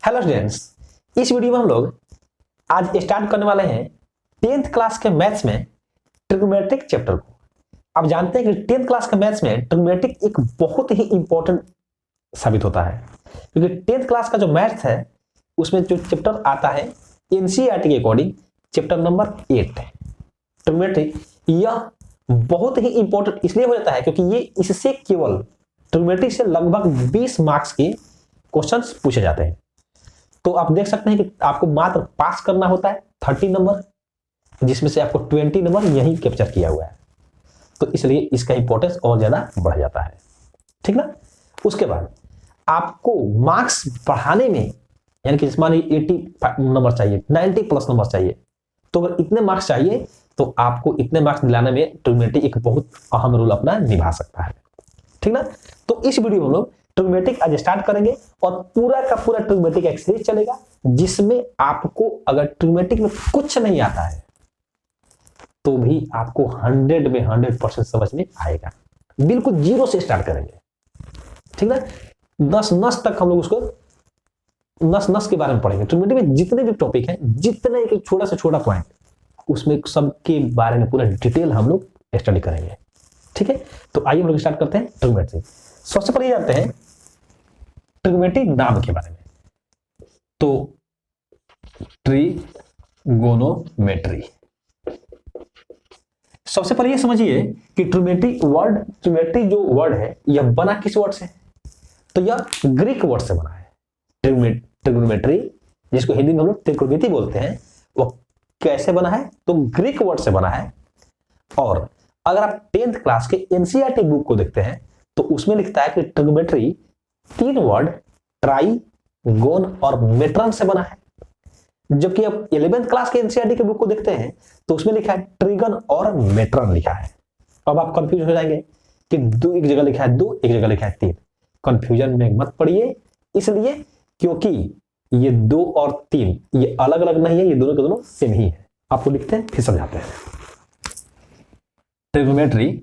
Hello students, इस video में हम लोग आज स्टार्ट करने वाले हैं 10th क्लास के मैथ्स में ट्रिग्नोमेट्रिक चैप्टर को। आप जानते हैं कि 10th क्लास के मैथ्स में ट्रिग्नोमेट्रिक एक बहुत ही इंपॉर्टेंट साबित होता है, क्योंकि 10th क्लास का जो मैथ्स है उसमें जो चैप्टर आता है एनसीईआरटी के अकॉर्डिंग चैप्टर नंबर 8 ट्रिग्नोमेट्रिक, यह बहुत ही इंपॉर्टेंट इसलिए हो जाता है क्योंकि ये इससे केवल ट्रिग्नोमेट्रिक से लगभग 20 मार्क्स के क्वेश्चंस पूछे जाते हैं। तो आप देख सकते हैं कि आपको मात्र पास करना होता है 30 नंबर, जिसमें से आपको 20 नंबर यही कैप्चर किया हुआ है, तो इसलिए इसका इंपॉर्टेंस और ज्यादा बढ़ जाता है, ठीक ना। उसके बाद आपको मार्क्स बढ़ाने में, यानी कि मान लीजिए 80 नंबर चाहिए, 90 प्लस नंबर चाहिए, तो अगर इतने मार्क्स चाहिए तो आपको इतने मार्क्स दिलाने में ट्रिग्नोमेट्री एक बहुत अहम रोल अपना निभा सकता है, ठीक ना। तो इस वीडियो में हम लोग ट्रिग्नोमेट्रिक आज स्टार्ट करेंगे और पूरा का पूरा ट्रिग्नोमेट्रिक एक सीरीज चलेगा, जिसमें आपको अगर ट्रिग्नोमेट्रिक में कुछ नहीं आता है तो भी आपको 100 में 100% समझ में आएगा। बिल्कुल जीरो से स्टार्ट करेंगे, ठीक ना। नस नस तक हम लोग उसको नस नस के बारे में पढ़ेंगे। ट्रिग्नोमेट्री में जितने भी टॉपिक हैं, जितने एक छोटा से छोटा पॉइंट, उसमें सबके बारे में पूरा डिटेल हम लोग स्टडी करेंगे, ठीक है। तो आइए हम लोग स्टार्ट करते हैं ट्रिग्नोमेट्री। सबसे पहले जानते हैं ट्रिग्नोमेट्री नाम के बारे में। तो ट्रिगोनोमेट्री, सबसे पहले ये समझिए कि ट्रिग्नोमेट्री जो वर्ड है यह बना किस वर्ड से? तो यह ग्रीक वर्ड से बना है। ट्रिगोनोमेट्री, जिसको हिंदी में हम लोग त्रिकोणमिति बोलते हैं, वो कैसे बना है? तो ग्रीक वर्ड से बना है। और अगर आप 10th क्लास के एनसीईआरटी बुक को देखते हैं तो उसमें लिखता है कि ट्रिग्नोमेट्री 3 वर्ड ट्राई, गोन और मेट्रन से बना है। जबकि आप 11th क्लास के एनसीईआरटी के बुक को देखते हैं तो उसमें लिखा है ट्रिगन और मेट्रन लिखा है। अब आप कंफ्यूज हो जाएंगे कि दो एक जगह लिखा है 2, एक जगह लिखा है 3। कंफ्यूजन में मत पड़िए, इसलिए क्योंकि ये 2 और 3 ये अलग अलग नहीं है, ये दोनों के दोनों सेम ही है। आपको लिखते हैं फिर समझाते हैं। ट्रिग्नोमेट्री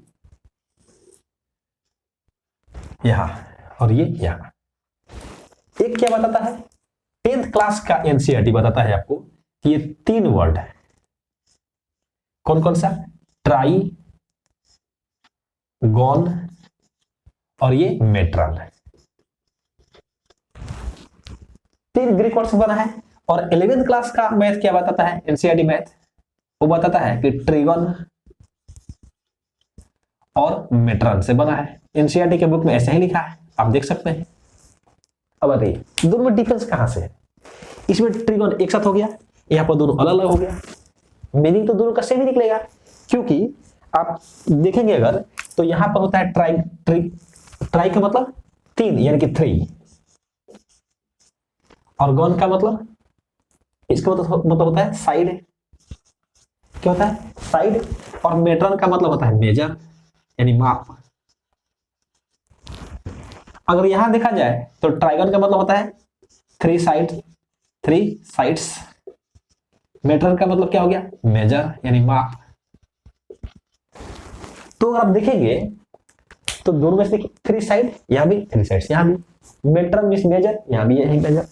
यहां और ये यहां। एक क्या बताता है? 10th क्लास का एनसीईआरटी बताता है आपको कि ये 3 वर्ड है। कौन कौन सा? ट्राई, गॉन और ये मेट्रल। 3 ग्रीक वर्ड से बना है। और 11th क्लास का मैथ क्या बताता है? एनसीईआरटी मैथ वो बताता है कि ट्रिगन और मेट्रन से बना है। एनसीईआरटी के बुक में ऐसा ही लिखा है, आप देख सकते हैं। अब बताइए दोनों में डिफरेंस कहां से है? इसमें ट्रिगन एक साथ हो गया, यहां पर दोनों अलग अलग हो गया, मीनिंग तो दोनों का सेम ही निकलेगा। क्योंकि आप देखेंगे अगर तो यहां पर होता है ट्राई का मतलब 3 यानी कि 3, और गॉन का मतलब, इसका मतलब होता है साइड। क्या होता है? साइड। और मेट्रन का मतलब होता है मेजर यानी माप। अगर यहां देखा जाए तो ट्राइगन का मतलब होता है 3 साइड्स। मेट्रन का मतलब क्या हो गया? मेजर यानी माप। तो अगर आप देखेंगे तो दोनों में से 3 साइड, यहां भी 3 साइड्स, यहां भी मेट्रन मींस मेजर, यहां भी यही मेजर।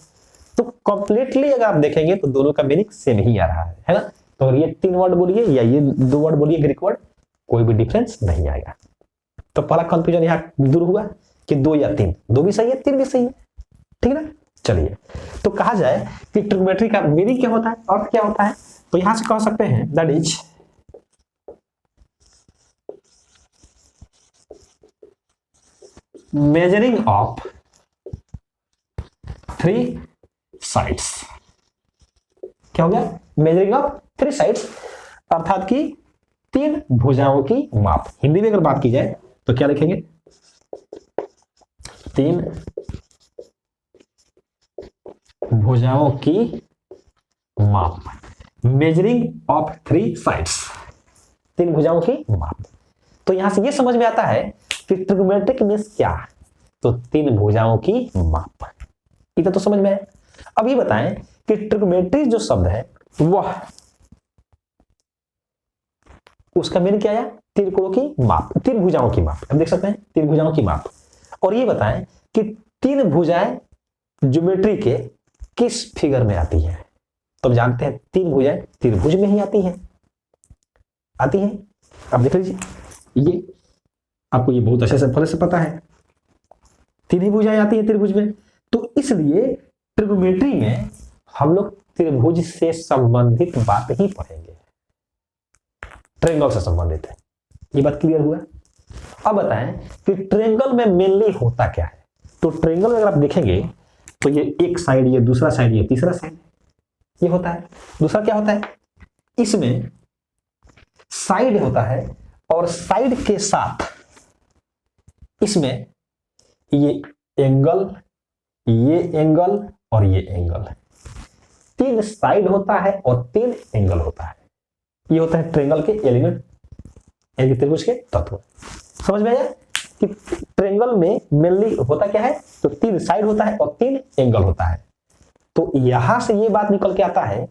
तो कंप्लीटली अगर आप देखेंगे तो दोनों का मीनिंग सेम ही आ रहा है ना। तो अगर ये 3 वर्ड बोलिए या ये 2 वर्ड बोलिए ग्रीक वर्ड, कोई भी डिफरेंस नहीं आएगा। तो पहला कंफ्यूजन यहां दूर हुआ कि 2 या 3, 2 भी सही है 3 भी सही है, ठीक ना। चलिए तो कहा जाए कि ट्रिग्नोमेट्री का मीनिंग क्या होता है, अर्थ क्या होता है? तो यहां से कह सकते हैं that is measuring of 3 sides. क्या हो गया? मेजरिंग ऑफ 3 साइड्स, अर्थात कि 3 भुजाओं की माप। हिंदी में अगर बात की जाए तो क्या लिखेंगे? 3 भुजाओं की माप। मेजरिंग ऑफ 3 साइड्स, 3 भुजाओं की माप। तो यहां से यह समझ में आता है कि ट्रिग्नोमेट्रिक मींस क्या? तो 3 भुजाओं की माप। इतना तो समझ में आया। अब ये बताएं कि ट्रिग्नोमेट्री जो शब्द है वह उसका मीनिंग क्या है? त्रिकोणों की माप, 3 भुजाओं की माप। हम देख सकते हैं 3 भुजाओं की माप। और ये बताएं कि 3 भुजाएं ज्योमेट्री के किस फिगर में आती है? तो हम जानते हैं तीन भुजाएं त्रिभुज में ही आती है। अब देख लीजिए, ये आपको ये बहुत अच्छे से पहले से पता है, तीन ही भुजाएं आती है त्रिभुज में। तो इसलिए ट्रिग्नोमेट्री में हम लोग त्रिभुज से संबंधित बात ही पढ़ेंगे, ट्रायंगल से संबंधित है। ये बात क्लियर हुआ? अब बताएं कि ट्रायंगल में मेनली होता क्या है। तो ट्रायंगल में अगर आप देखेंगे तो ये एक साइड, ये दूसरा साइड, ये तीसरा साइड, ये होता है। दूसरा क्या होता है, इसमें साइड होता है और साइड के साथ इसमें ये एंगल, ये एंगल और ये एंगल, तीन साइड होता है और तीन एंगल होता है। ये होता है ट्रायंगल के एलिमेंट, यानी त्रिभुज के तत्व। समझ में आया कि ट्रायंगल में मेनली होता क्या है? तो तीन साइड होता है और तीन एंगल होता है। तो यहां से ये बात निकल के आता है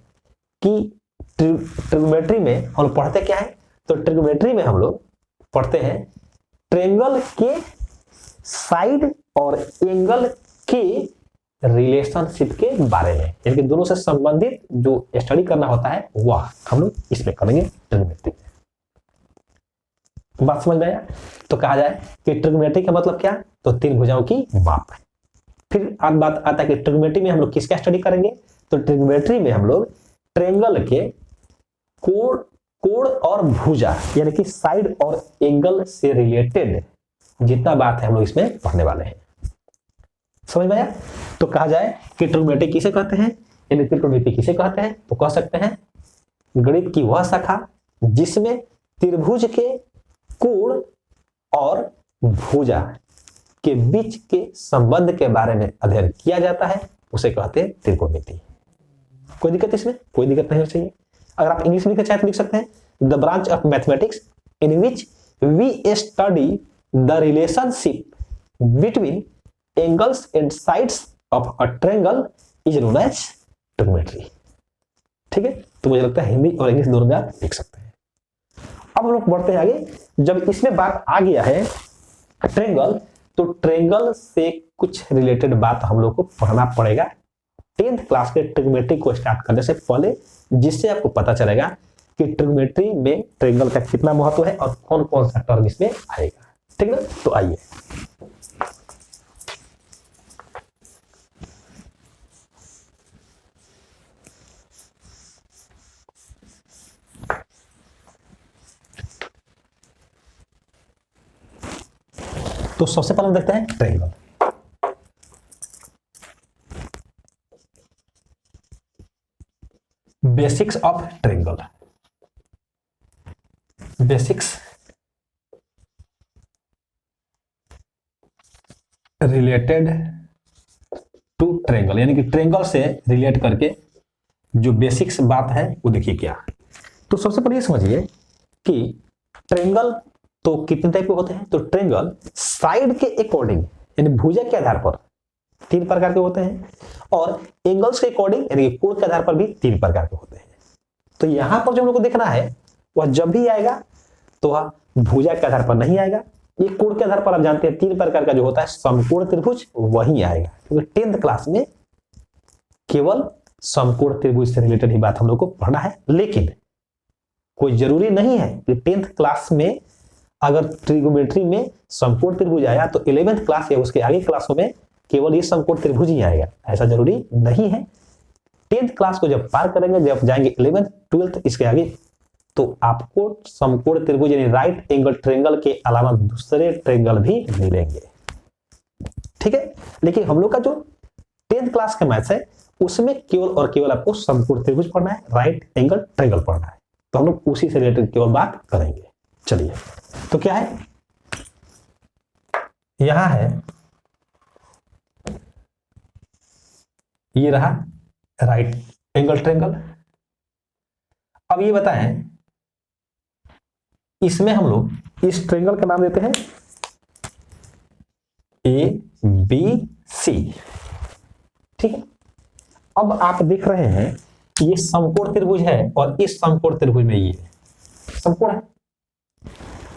कि ट्रिग्नोमेट्री में हम लोग पढ़ते क्या है? तो ट्रिग्नोमेट्री में हम लोग पढ़ते हैं ट्रायंगल के साइड और एंगल के रिलेशनशिप के बारे में, यानी कि दोनों से संबंधित जो स्टडी करना होता है वह हम लोग इसमें करेंगे ट्रिग्नोमेट्री में। बात समझ में आया? तो कहा जाए कि ट्रिग्नोमेट्री का मतलब क्या? तो तीन भुजाओं की माप। फिर आज बात आता है कि ट्रिग्नोमेट्री में हम लोग किसका स्टडी करेंगे? तो ट्रिग्नोमेट्री में हम लोग ट्रायंगल के कोण और भुजा, यानी कि साइड और एंगल से रिलेटेड जितना बात है हम लोग इसमें पढ़ने वाले हैं। समझ में आया? तो कहा जाए कि ट्रिग्नोमेट्री किसे कहते हैं, यानी त्रिकोणमिति किसे कहते हैं? तो कह सकते हैं गणित की वह शाखा जिसमें त्रिभुज के कोण और भुजा के बीच के संबंध के बारे में अध्ययन किया जाता है, उसे कहते हैं त्रिकोणमिति। कोई दिक्कत इसमें? कोई दिक्कत नहीं होनी चाहिए। अगर आप इंग्लिश में लिखना चाहें तो लिख सकते हैं the branch of mathematics in which we study the relationship between angles and sides of a triangle is known as trigonometry. ठीक है, तो मुझे लगता है हिंदी और इंग्लिश दोनों में आप लिख सकते हैं। अब हम लोग बढ़ते हैं आगे। जब इसमें बात आ गया है ट्रायंगल, तो ट्रायंगल से कुछ रिलेटेड बात हम लोग को पढ़ना पड़ेगा 10th क्लास के ट्रिग्नोमेट्री को स्टार्ट करने से पहले, जिससे आपको पता चलेगा कि ट्रिग्नोमेट्री में ट्रायंगल का कितना महत्व है और कौन कौन सा टर्म इसमें आएगा। ठीक है ना? तो आइए तो सबसे पहले देखते हैं triangle. Basics of triangle. Basics related to triangle, यानी कि ट्रायंगल से रिलेट करके जो बेसिक्स बात है वो देखिए क्या। तो सबसे पहले ये समझिए कि ट्रायंगल तो कितने टाइप के होते हैं। तो ट्रायंगल साइड के अकॉर्डिंग, यानी भुजा के आधार पर तीन प्रकार के होते हैं, और एंगल्स के अकॉर्डिंग, यानी कोण के आधार पर भी तीन प्रकार के होते हैं। तो यहां पर जो हम लोग को देखना है वह जब भी आएगा तो वह भुजा के आधार पर नहीं आएगा। ये कोण के आधार पर आप जानते हैं तीन प्रकार का जो होता है समकोण त्रिभुज, वही आएगा, क्योंकि 10th क्लास में केवल समकोण त्रिभुज से रिलेटेड ही बात हम लोग को पढ़ना है। लेकिन कोई जरूरी नहीं है कि 10th क्लास में अगर ट्रिग्नोमेट्री में समकोण त्रिभुज आया तो 11th क्लास या उसके आगे क्लासों में केवल ये समकोण त्रिभुज ही आएगा, ऐसा जरूरी नहीं है। 10th क्लास को जब पार करेंगे, जब जाएंगे 11th 12th इसके आगे, तो आपको समकोण त्रिभुज यानी राइट एंगल ट्रायंगल के अलावा दूसरे ट्रायंगल भी मिलेंगे। ठीक है, लेकिन हम लोग का जो 10th क्लास का मैथ्स है उसमें केवल और केवल आपको समकोण त्रिभुज पढ़ना है, राइट एंगल ट्रायंगल पढ़ना है, तो हम लोग उसी से रिलेटेड केवल बात करेंगे। चलिए, तो क्या है, यहां है, ये रहा राइट एंगल ट्रायंगल। अब ये बताएं, इसमें हम लोग इस ट्रायंगल का नाम देते हैं ABC। ठीक है, अब आप देख रहे हैं ये समकोण त्रिभुज है और इस समकोण त्रिभुज में ये समकोण है।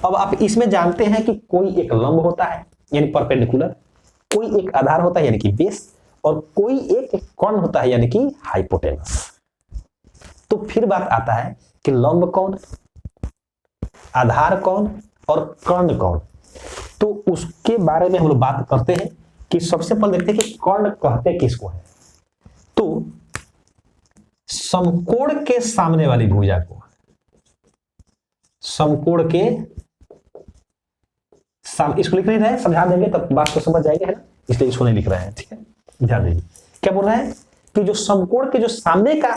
अब आप इसमें जानते हैं कि कोई एक लंब होता है यानी परपेंडिकुलर, कोई एक आधार होता है यानी कि बेस, और कोई एक कर्ण होता है यानी कि हाइपोटेनस। तो फिर बात आता है कि लंब कौन, आधार कौन और कर्ण कौन। तो उसके बारे में हम लोग बात करते हैं कि सबसे पहले देखते हैं कि कर्ण कहते किसको है। तो समकोण के सामने वाली भुजा को, समकोण के इसको लिख नहीं रहे हैं, समझा देंगे तब बात को समझ जाएंगे, है ना, इसलिए इसको नहीं लिख रहे हैं। ठीक है, ध्यान दीजिए क्या बोल रहा है कि जो समकोण के जो सामने का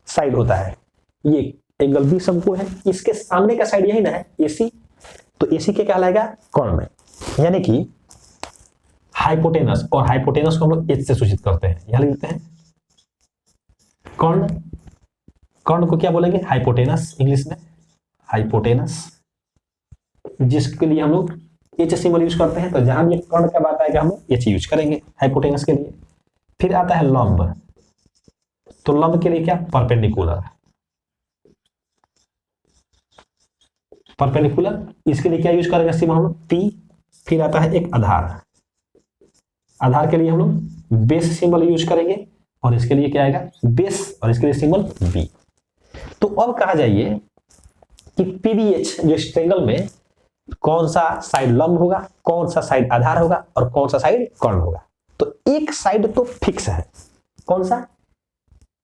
साइड होता है, ये एंगल बी समकोण है, इसके सामने का साइड यही ना है एसी, तो एसी के कहलाएगा कर्ण, यानी कि हाइपोटेनस, और हाइपोटेनस को हम लोग एच से सूचित करते हैं, यहां लिखते हैं कर्ण। कर्ण को क्या बोलेंगे, हाइपोटेनस, इंग्लिश में हाइपोटेनस, जिसके लिए हम लोग एच सिंबल यूज करते हैं। तो जहां भी कर्ण का बात आएगा हम लोग एच यूज करेंगे हाइपोटेनस के लिए। फिर आता है लंब, तो लंब के लिए क्या, परपेंडिकुलर, परपेंडिकुलर, इसके लिए क्या यूज करेंगे सिंबल हम लोग पी। फिर आता है एक आधार, आधार के लिए हम लोग बेस सिंबल यूज करेंगे, और इसके लिए क्या आएगा बेस, और इसके लिए सिंबल बी। तो अब कहा जाइए कि पीबीएच जो इस ट्रायंगल में कौन सा साइड लंब होगा, कौन सा साइड आधार होगा और कौन सा साइड कर्ण होगा। तो एक साइड तो फिक्स है, कौन सा,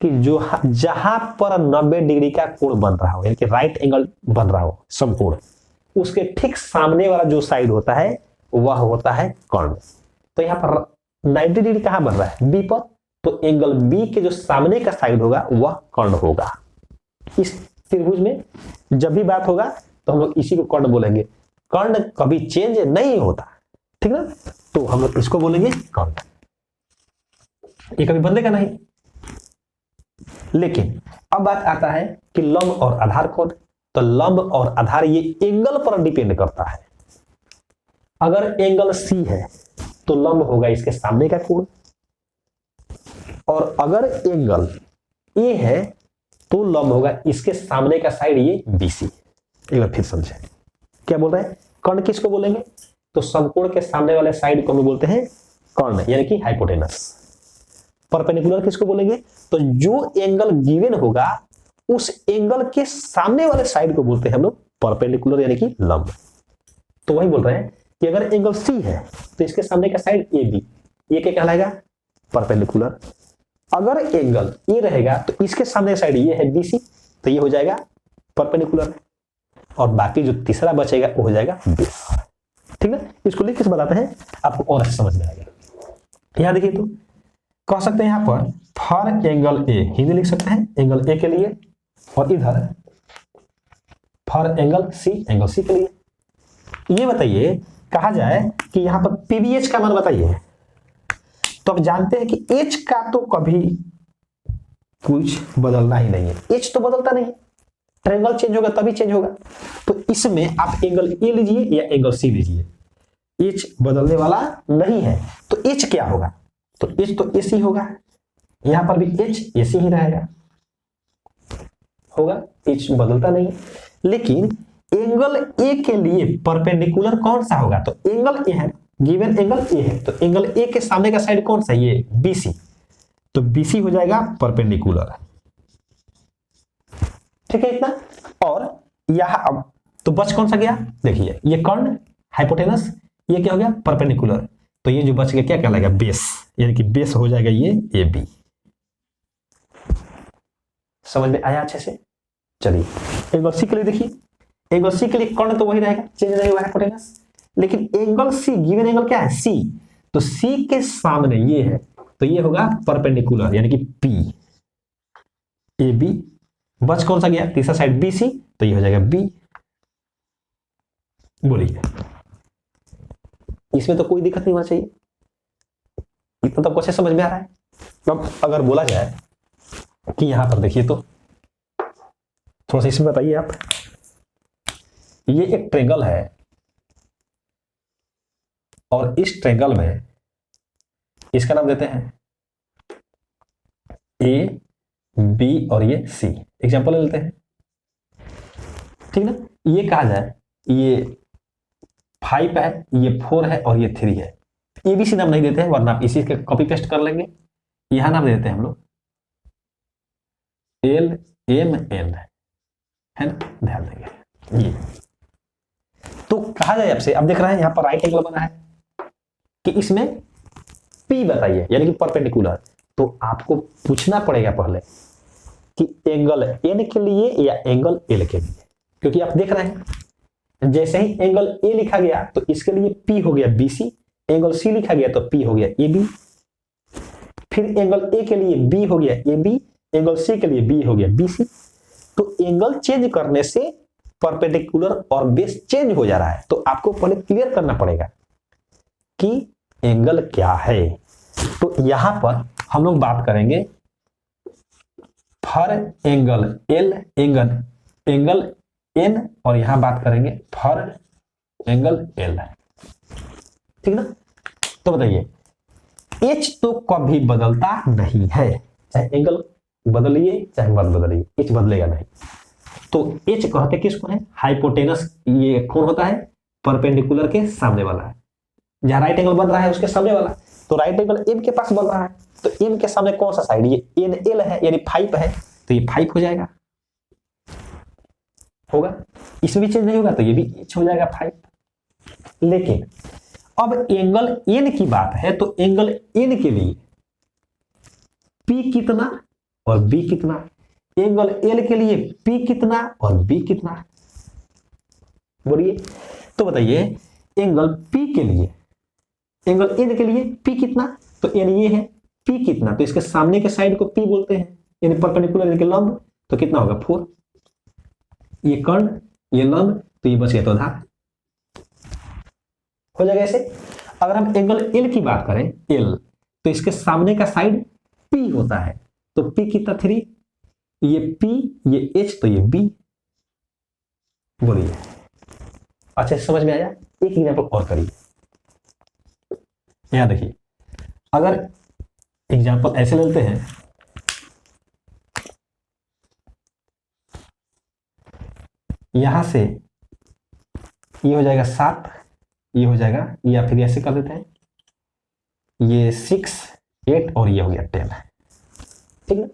कि जो जहां पर 90 डिग्री का कोण बन रहा हो, यानी कि राइट एंगल बन रहा हो समकोण, उसके ठीक सामने वाला जो साइड होता है वह होता है कर्ण। तो यहां पर 90 डिग्री कहां बन रहा है, बी पर, तो एंगल बी के जो सामने का साइड होगा वह कर्ण होगा। इस त्रिभुज में जब भी बात होगा तो हम लोग इसी को कर्ण बोलेंगे। कर्ण कभी चेंज नहीं होता, ठीक ना, तो हम लोग इसको बोलेंगे कर्ण, ये कभी बदलेगा नहीं। लेकिन अब बात आता है कि लंब और आधार कौन। तो लंब और आधार ये एंगल पर डिपेंड करता है। अगर एंगल सी है तो लंब होगा इसके सामने का कोण, और अगर एंगल ए है तो लंब होगा इसके सामने का साइड ये बीसी। एक बार फिर समझे क्या बोल रहे हैं, कर्ण किसको बोलेंगे, तो समकोण के सामने वाले साइड को हम बोलते हैं कर्ण, यानी कि हाइपोटेनस। परपेंडिकुलर किसको बोलेंगे, तो जो एंगल गिवन होगा उस एंगल के सामने वाले साइड को बोलते हैं हम लोग परपेंडिकुलर, यानी कि लंब। तो वही बोल रहे हैं कि अगर एंगल सी है तो इसके सामने का साइड ए बी, ये क्या कहलाएगा, परपेंडिकुलर। अगर एंगल ए रहेगा तो इसके सामने साइड ये है बीसी, तो ये हो जाएगा परपेंडिकुलर, और बाकी जो तीसरा बचेगा वो हो जाएगा बेस। ठीक है, इसको लिख के बताते हैं, आपको और अच्छा समझ में आएगा। यहां देखिए, तो कह सकते हैं यहां पर फॉर एंगल ए, हिंदी लिख सकते हैं एंगल ए के लिए, और इधर फॉर एंगल सी के लिए। ये बताइए, कहा जाए कि यहां पर पीबीएच का मान बताइए, तो अब जानते हैं कि एच का तो कभी कुछ बदलना ही नहीं है, एच तो बदलता नहीं, ट्रायंगल चेंज होगा तभी चेंज होगा। तो इसमें आप एंगल ए लीजिए या एंगल सी लीजिए, एच बदलने वाला नहीं है। तो एच क्या होगा, तो एच तो एसी होगा, यहां पर भी एच एसी ही रहेगा, होगा, एच बदलता नहीं। लेकिन एंगल ए के लिए परपेंडिकुलर कौन सा होगा, तो एंगल ए है, गिवन एंगल ए है, तो एंगल ए के सामने का साइड कौन सा, ये बीसी, तो बीसी हो जाएगा परपेंडिकुलर। ठीक है इतना। और यहां अब तो बच कौन सा गया, देखिए ये कर्ण हाइपोटेनस, ये क्या हो गया परपेंडिकुलर, तो ये जो बच गया क्या कहलाएगा, बेस, यानी कि बेस हो जाएगा ये ए बी। समझ में आया अच्छे से। चलिए एंगल सी के लिए देखिए, एंगल सी के लिए कर्ण तो वही रहेगा, चेंज नहीं हुआ हाइपोटेनस। लेकिन एंगल सी, गिवन एंगल क्या है सी, तो सी के सामने ये है, तो ये होगा परपेंडिकुलर, यानी कि पी ए बी। बच कौन सा गया, तीसरा साइड बी सी, तो ये हो जाएगा बी। बोलिए, इसमें तो कोई दिक्कत नहीं होना चाहिए, इतना तो कैसे समझ में आ रहा है। अब अगर बोला जाए कि यहां पर देखिए, तो थोड़ा सा इसमें बताइए आप, ये एक ट्रायंगल है और इस ट्रायंगल में इसका नाम देते हैं ए बी और ये सी, एग्जांपल ले लेते हैं, ठीक ना। ये कहा जाए ये 5 है, ये 4 है और ये 3 है, ABC नाम नहीं देते हैं, वरना आप इसी के कॉपी पेस्ट कर लेंगे। यहां नाम देते हैं हम लोग LMN, है ना, ध्यान देंगे। ये तो कहा जाए आपसे, अब देख रहे हैं यहां पर राइट एंगल बना है कि इसमें P बताइए, यानी कि परपेंडिकुलर। तो आपको पूछना पड़ेगा पहले कि एंगल N के लिए या एंगल L के लिए, क्योंकि आप देख रहे हैं जैसे ही एंगल A लिखा गया तो इसके लिए P हो गया BC, एंगल C लिखा गया तो P हो गया AB, फिर एंगल A के लिए B हो गया AB, एंगल C के लिए B हो गया BC। तो एंगल चेंज करने से परपेंडिकुलर और बेस चेंज हो जा रहा है, तो आपको पहले क्लियर करना पड़ेगा कि एंगल क्या है। तो यहां पर हम लोग बात करेंगे for angle L, angle N, और यहां बात करेंगे फॉर एंगल L, ठीक ना। तो बताइए H तो कभी बदलता नहीं है, चाहे एंगल बदलिए चाहे मत बदलिए, H बदलेगा नहीं। तो H कहते किसको है, हाइपोटेनस। ये कौन होता है, परपेंडिकुलर के सामने वाला है, जहां राइट एंगल बन रहा है उसके सामने वाला। तो राइट एंगल M के पास बन रहा है, तो M के सामने कौन सा साइड, ये NL है, यानी 5 है, तो ये 5 हो जाएगा, होगा। इसमें भी चेंज नहीं होगा तो ये भी H हो जाएगा 5। लेकिन अब एंगल N की बात है, तो एंगल N के लिए P कितना और B कितना, एंगल L के लिए P कितना और B कितना, बोलिए। तो बताइए एंगल P के लिए, एंगल N के लिए P कितना, तो N ये है, P कितना, तो इसके सामने के साइड को P बोलते हैं, यानी परपेंडिकुलर, यानी कि लंब। तो कितना होगा 4, ये कर्ण ये लंब, तो ये बच गया तो आधार, हो जाएगा ऐसे। अगर हम एंगल L की बात करें, L, तो इसके सामने का साइड P होता है, तो P कितना 3, ये P ये H, तो ये B, बोलिए अच्छे से समझ में आया। एक एग्जांपल और करिए, यहां देखिए, अगर एग्जांपल ऐसे लेते हैं, यहां से ये हो जाएगा 7, ये हो जाएगा, या फिर ऐसे कर देते हैं, ये 6 8 और ये हो गया 10, ठीक है।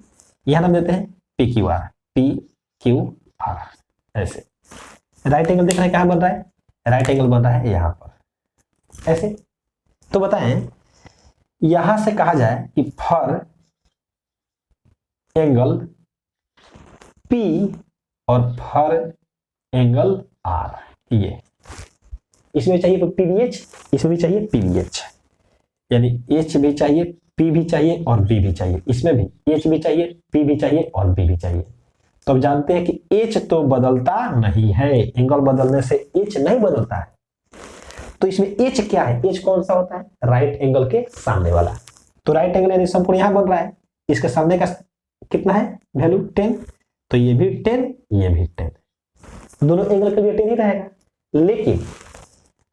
यहां हम देते हैं PQR, PQR, ऐसे। राइट एंगल देख रहे हैं कहां बन रहा है, राइट एंगल बन रहा है यहां पर, ऐसे। तो बताएं यहां से कहा जाए कि फॉर एंगल P और फॉर एंगल R, ये इसमें चाहिए तो PVH, इसमें भी चाहिए PVH, यानी H भी चाहिए, P भी चाहिए और B भी चाहिए, इसमें भी H भी चाहिए, P भी चाहिए और B भी चाहिए। तो अब जानते हैं कि H तो बदलता नहीं है, एंगल बदलने से H नहीं बदलता है। तो इसमें H क्या है, H कौन सा होता है, राइट एंगल के सामने वाला। तो राइट एंगल यानी संपूर्ण यहां बन रहा है, इसके सामने का कितना है वैल्यू 10, तो ये भी 10 ये भी 10, दोनों एंगल के लिए 10 ही रहेगा। लेकिन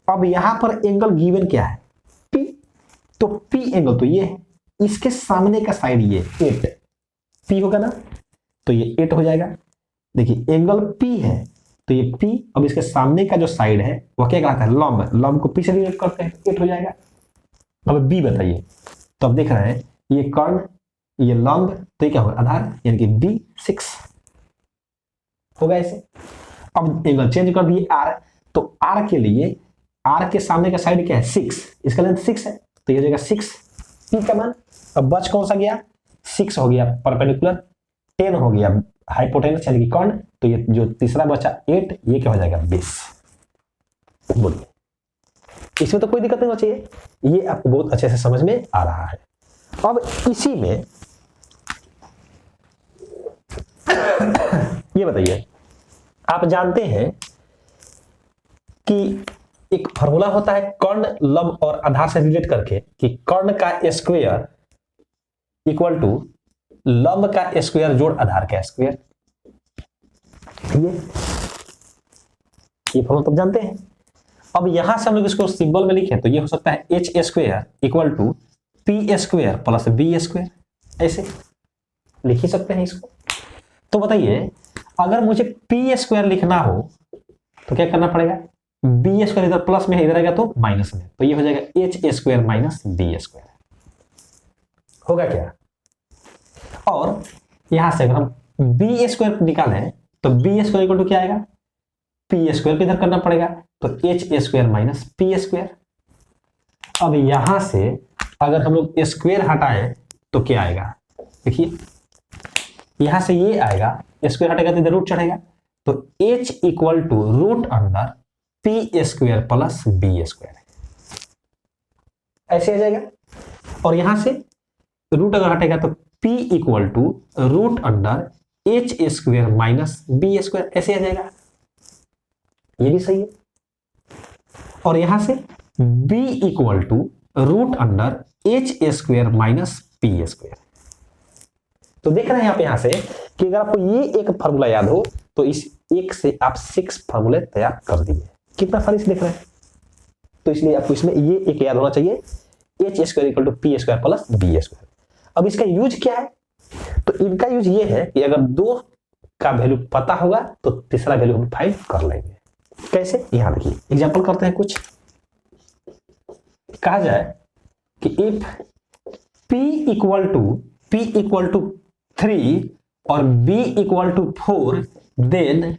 अब यहां पर एंगल गिवन क्या है, P, तो P एंगल तो ये है, इसके सामने का साइड ये 8 P होगा ना, तो ये 8 हो जाएगा। देखिए एंगल P है तो ये P, अब इसके सामने का जो साइड है वह क्या कहलाता है, लंब, लंब को P से रिलेट करते हैं, 8 हो जाएगा। अब B बताइए, तो अब देख रहे हैं ये कर्ण ये लंब, तो ये क्या होगा आधार, यानी कि B 6 होगा ऐसे। अब एंगल चेंज कर दिए R, तो R के लिए, R के सामने का साइड क्या है 6, इसका लेंथ 6 है, तो ये हो जाएगा 6 P का मान। अब बच कौन सा गया, 6 हो गया परपेंडिकुलर, 10 हो गया हाइपोटेनस यानी कि कर्ण, तो ये जो तीसरा बचा 8, ये क्या हो जाएगा 20। बोलिए इसमें तो कोई दिक्कत नहीं होनी चाहिए, ये आपको बहुत अच्छे से समझ में आ रहा है। अब इसी में ये बताइए, आप जानते हैं कि एक फॉर्मूला होता है कर्ण लंब और आधार से रिलेट करके, कि कर्ण का स्क्वायर इक्वल टू लंब का स्क्वायर जोड़ आधार का स्क्वायर, ये फॉर्मूला तो जानते हैं। अब यहां से हम लोग इसको सिंबल में लिखें तो ये हो सकता है h square equal to p square plus b square, ऐसे लिख ही सकते हैं इसको। तो बताइए अगर मुझे p स्क्वायर लिखना हो तो क्या करना पड़ेगा, बी स्क्वायर इधर प्लस में है, इधर आएगा तो माइनस में, तो ये हो जाएगा h square minus b square. होगा क्या? और यहां से अगर हम बी स्क्वायर निकालें तो बी स्क्वायर इक्वल टू क्या आएगा? पी स्क्वायर को इधर करना पड़ेगा, तो H square minus p square. अब यहां से अगर हम लोग स्क्वायर हटाएं तो क्या आएगा? देखिए यहां से ये आएगा, स्क्वायर हटेगा तो इधर रूट चढ़ेगा, तो h equal to root under p square plus b square, ऐसे आ जाएगा। और यहां से रूट अगर हटेगा तो p equal to root under h square minus b square, ऐसे आ जाएगा। ये भी सही है। और यहां से b equal to root under h square minus p square. तो देख रहे हैं आप यहां से कि अगर आपको ये एक फार्मूला याद हो तो इस एक से आप 6 फार्मूले तैयार कर दिए। कितना फर्क देख रहे हैं? तो इसलिए आपको इसमें ये एक याद होना चाहिए, h square equal to p square plus b square. अब इसका यूज क्या है? तो इनका यूज ये है कि अगर 2 का वैल्यू पता होगा तो तीसरा वैल्यू हम फाइंड कर लेंगे। कैसे? यहां देखिए एग्जांपल करते हैं कुछ। कहा जाए कि इफ p इक्वल टू 3 और b equal to 4 then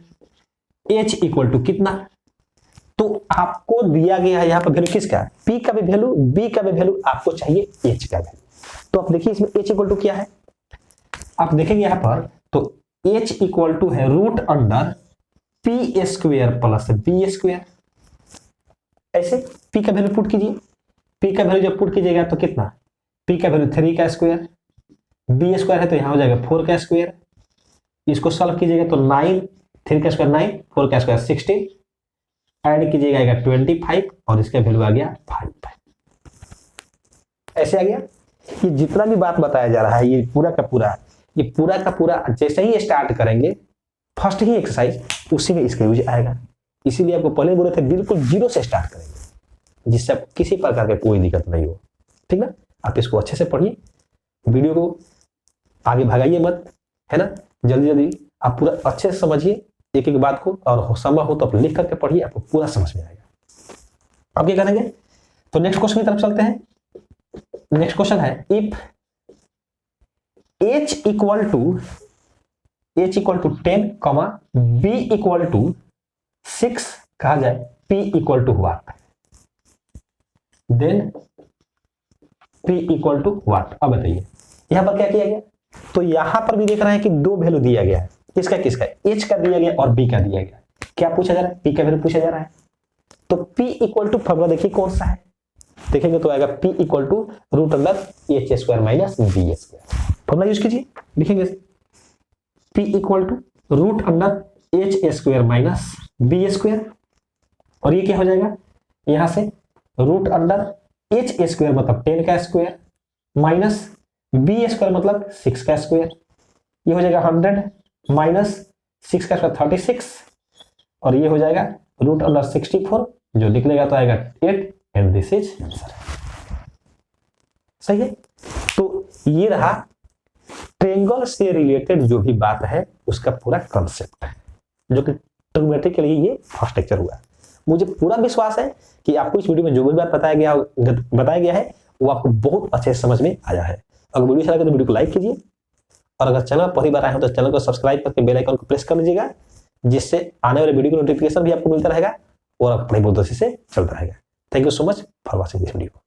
h equal to कितना? तो आपको दिया गया है यहाँ पर वैल्यू किसका? p का भी वैल्यू, b का भी वैल्यू, आपको चाहिए h का वैल्यू। तो आप देखिए इसमें h इक्वल टू क्या है, आप देखेंगे यहाँ पर तो h इक्वल टू है root under p square plus b square. ऐसे p का वैल्यू पुट कीजिए, p का वैल्यू जब पुट कीजिएगा तो कितना? p का वैल्यू 3 का स्क्वायर, बी स्क्वायर है तो यहां हो जाएगा 4 का स्क्वायर। इसको सॉल्व कीजिएगा तो 9, 3 का स्क्वायर 9, 4 का स्क्वायर 16, ऐड कीजिएगा 25 और इसका वैल्यू आ गया 5। ऐसे आ गया। ये जितना भी बात बताया जा रहा है ये पूरा का पूरा जैसे ही स्टार्ट करेंगे फर्स्ट ही एक्सरसाइज उसी में इसका यूज आएगा। इसीलिए आपको पहले बोले थे बिल्कुल जीरो से स्टार्ट करेंगे, जिससे आप किसी प्रकार की कोई दिक्कत नहीं हो। ठीक ना? आप इसको अच्छे से पढ़िए, वीडियो को आगे भगाइए मत, है ना? जल्दी जल्दी आप पूरा अच्छे से समझिए एक एक बात को, और संभव हो तो आप लिख करके पढ़िए, आपको पूरा समझ में आएगा। अब क्या करेंगे? तो नेक्स्ट क्वेश्चन की तरफ चलते हैं। नेक्स्ट क्वेश्चन है if h equal to 10 comma b equal to 6 कहा जाए p equal to what, then p equal to what. अब बताइए यहां पर क्या किया गया? तो यहां पर भी देख रहे हैं कि 2 वैल्यू दिया गया है, किसका किसका? h का दिया गया और b का दिया गया। क्या पूछा जा रहा है? p का वैल्यू पूछा जा रहा है। तो p इक्वल टू फॉर्मूला देखिए कौन सा है, देखेंगे तो आएगा p equal to root under h square minus b square. Formula use कीजिए, लिखेंगे p equal to root under h square minus b square, और ये क्या हो जाएगा? यहां से रूट अंडर एच स्क्वायर मतलब 10 का स्क्वायर माइनस बी स्क्वायर मतलब 6 का स्क्वायर, ये हो जाएगा 100 माइनस 6 का स्क्वायर 36, और ये हो जाएगा रूट अंडर 64, जो निकलेगा तो आएगा 8, एंड दिस इज आंसर। सही है? तो ये रहा ट्रायंगल से रिलेटेड जो भी बात है उसका पूरा कंसेप्ट है, जो कि ट्रिग्नोमेट्री के लिए ये फर्स्ट लेक्चर हुआ। मुझे पूरा विश्वास है कि आपको इस वीडियो में जो भी बात बताया गया है वो आपको बहुत अच्छे से समझ में आया है। अगर वीडियो अच्छा लगे तो वीडियो को लाइक कीजिए, और अगर चैनल पहली बार आए हो तो चैनल को सब्सक्राइब करके बेल आइकन को प्रेस कर लीजिएगा, जिससे आने वाले वीडियो का नोटिफिकेशन भी आपको मिलता रहेगा और आप अपनी बहुत अच्छे से चलता रहेगा। Thank you so much for watching this video.